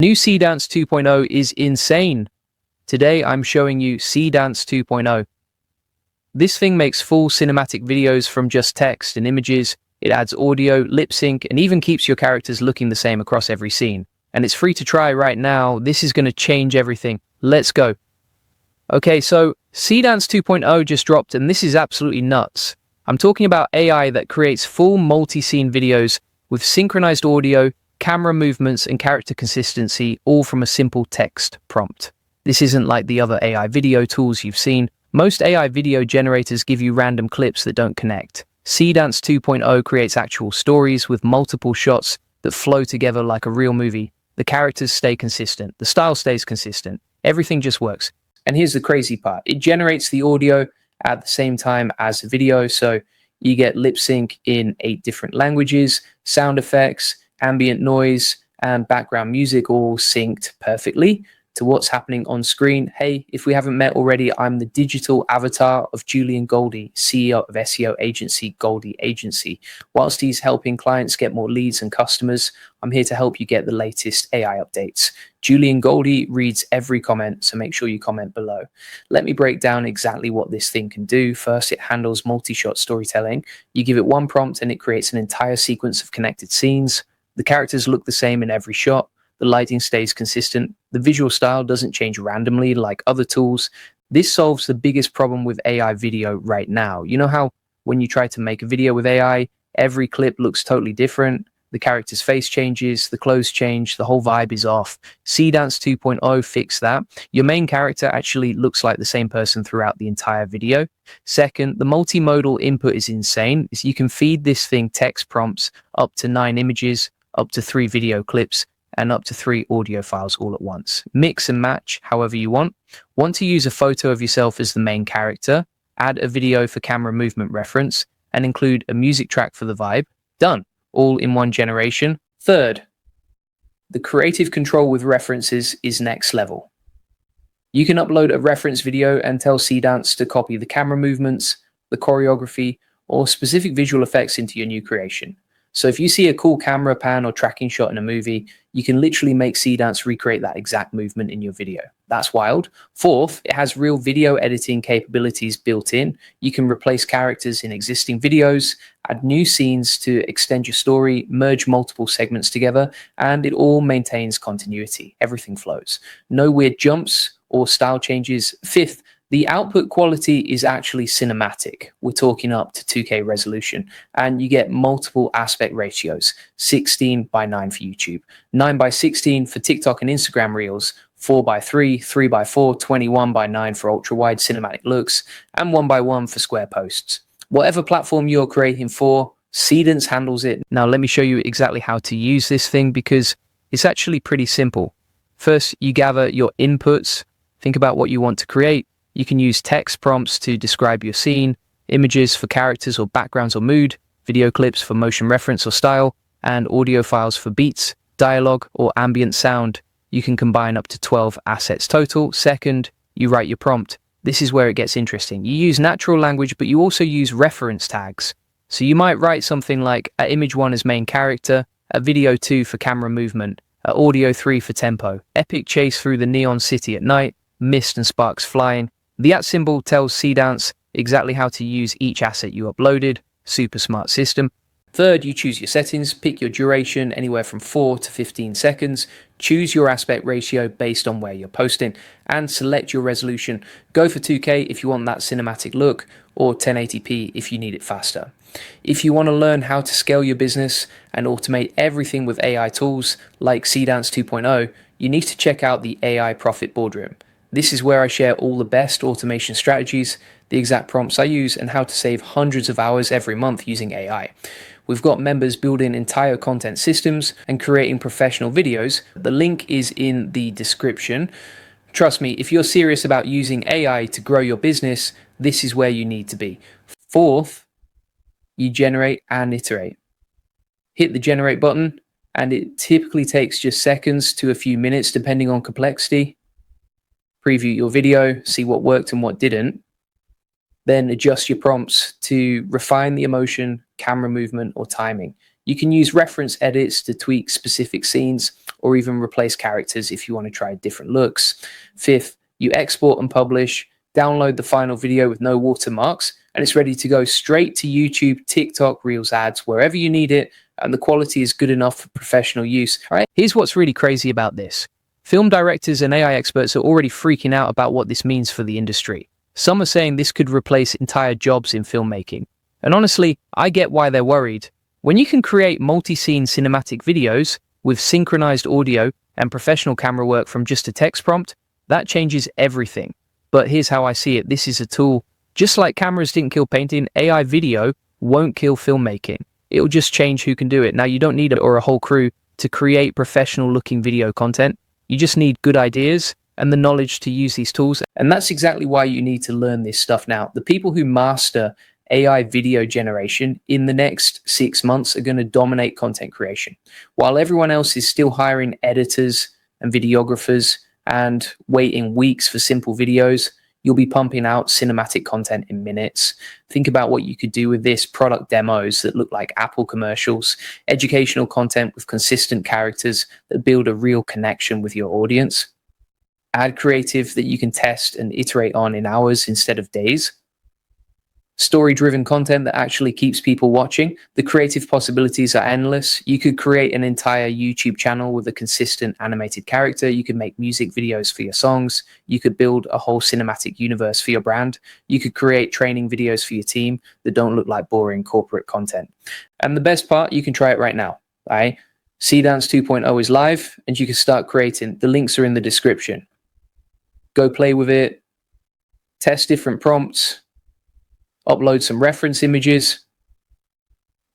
New Seedance 2.0 is insane. Today I'm showing you Seedance 2.0. This thing makes full cinematic videos from just text and images. It adds audio, lip sync, and even keeps your characters looking the same across every scene. And it's free to try right now. This is going to change everything. Let's go. Okay, so Seedance 2.0 just dropped, and this is absolutely nuts. I'm talking about AI that creates full multi-scene videos with synchronized audio, camera movements, and character consistency, all from a simple text prompt. This isn't like the other AI video tools you've seen. Most AI video generators give you random clips that don't connect. Seedance 2.0 creates actual stories with multiple shots that flow together like a real movie. The characters stay consistent, the style stays consistent, everything just works. And here's the crazy part. It generates the audio at the same time as the video, so you get lip sync in 8 different languages, sound effects, ambient noise, and background music all synced perfectly to what's happening on screen. Hey, if we haven't met already, I'm the digital avatar of Julian Goldie, CEO of SEO agency Goldie Agency. Whilst he's helping clients get more leads and customers, I'm here to help you get the latest AI updates. Julian Goldie reads every comment, so make sure you comment below. Let me break down exactly what this thing can do. First, it handles multi-shot storytelling. You give it one prompt and it creates an entire sequence of connected scenes. The characters look the same in every shot. The lighting stays consistent. The visual style doesn't change randomly like other tools. This solves the biggest problem with AI video right now. You know how when you try to make a video with AI, every clip looks totally different? The character's face changes, the clothes change, the whole vibe is off. Seedance 2.0 fixed that. Your main character actually looks like the same person throughout the entire video. Second, the multimodal input is insane. You can feed this thing text prompts, up to 9 images, up to 3 video clips, and up to 3 audio files all at once. Mix and match however you want. Want to use a photo of yourself as the main character, add a video for camera movement reference, and include a music track for the vibe. Done. All in one generation. Third, the creative control with references is next level. You can upload a reference video and tell Seedance to copy the camera movements, the choreography, or specific visual effects into your new creation. So if you see a cool camera pan or tracking shot in a movie, you can literally make Seedance recreate that exact movement in your video. That's wild. Fourth, it has real video editing capabilities built in. You can replace characters in existing videos, add new scenes to extend your story, merge multiple segments together, and it all maintains continuity. Everything flows. No weird jumps or style changes. Fifth, the output quality is actually cinematic. We're talking up to 2K resolution, and you get multiple aspect ratios, 16:9 for YouTube, 9:16 for TikTok and Instagram Reels, 4:3, 3:4, 21:9 for ultra-wide cinematic looks, and 1:1 for square posts. Whatever platform you're creating for, Seedance handles it. Now let me show you exactly how to use this thing because it's actually pretty simple. First, you gather your inputs, think about what you want to create. You can use text prompts to describe your scene, images for characters or backgrounds or mood, video clips for motion reference or style, and audio files for beats, dialogue, or ambient sound. You can combine up to 12 assets total. Second, you write your prompt. This is where it gets interesting. You use natural language, but you also use reference tags. So you might write something like a image 1 as main character, a video 2 for camera movement, a audio 3 for tempo, epic chase through the neon city at night, mist and sparks flying. The @ symbol tells Seedance exactly how to use each asset you uploaded. Super smart system. Third, you choose your settings, pick your duration anywhere from 4 to 15 seconds, choose your aspect ratio based on where you're posting, and select your resolution. Go for 2K if you want that cinematic look, or 1080p if you need it faster. If you want to learn how to scale your business and automate everything with AI tools like Seedance 2.0, you need to check out the AI Profit Boardroom. This is where I share all the best automation strategies, the exact prompts I use, and how to save hundreds of hours every month using AI. We've got members building entire content systems and creating professional videos. The link is in the description. Trust me, if you're serious about using AI to grow your business, this is where you need to be. Fourth, you generate and iterate. Hit the generate button, and it typically takes just seconds to a few minutes depending on complexity. Preview your video, see what worked and what didn't. Then adjust your prompts to refine the emotion, camera movement, or timing. You can use reference edits to tweak specific scenes or even replace characters if you want to try different looks. Fifth, you export and publish, download the final video with no watermarks, and it's ready to go straight to YouTube, TikTok, Reels ads, wherever you need it, and the quality is good enough for professional use. All right, here's what's really crazy about this. Film directors and AI experts are already freaking out about what this means for the industry. Some are saying this could replace entire jobs in filmmaking. And honestly, I get why they're worried. When you can create multi-scene cinematic videos with synchronized audio and professional camera work from just a text prompt, that changes everything. But here's how I see it. This is a tool. Just like cameras didn't kill painting, AI video won't kill filmmaking. It'll just change who can do it. Now, you don't need a whole crew to create professional-looking video content. You just need good ideas and the knowledge to use these tools. And that's exactly why you need to learn this stuff now. The people who master AI video generation in the next 6 months are going to dominate content creation. While everyone else is still hiring editors and videographers and waiting weeks for simple videos, you'll be pumping out cinematic content in minutes. Think about what you could do with this: product demos that look like Apple commercials, educational content with consistent characters that build a real connection with your audience, ad creative that you can test and iterate on in hours instead of days, story-driven content that actually keeps people watching. The creative possibilities are endless. You could create an entire YouTube channel with a consistent animated character. You could make music videos for your songs. You could build a whole cinematic universe for your brand. You could create training videos for your team that don't look like boring corporate content. And the best part, you can try it right now. All right? Seedance 2.0 is live, and you can start creating. The links are in the description. Go play with it. Test different prompts. Upload some reference images,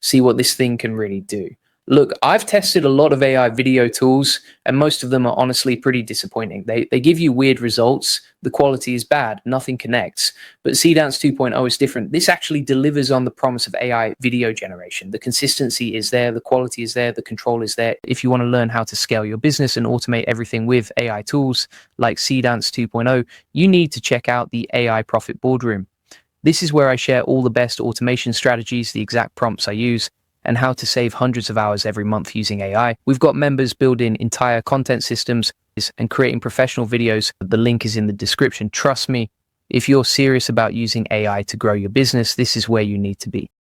see what this thing can really do. Look, I've tested a lot of AI video tools, and most of them are honestly pretty disappointing. They give you weird results. The quality is bad. Nothing connects. But Seedance 2.0 is different. This actually delivers on the promise of AI video generation. The consistency is there. The quality is there. The control is there. If you want to learn how to scale your business and automate everything with AI tools like Seedance 2.0, you need to check out the AI Profit Boardroom. This is where I share all the best automation strategies, the exact prompts I use, and how to save hundreds of hours every month using AI. We've got members building entire content systems and creating professional videos. The link is in the description. Trust me, if you're serious about using AI to grow your business, this is where you need to be.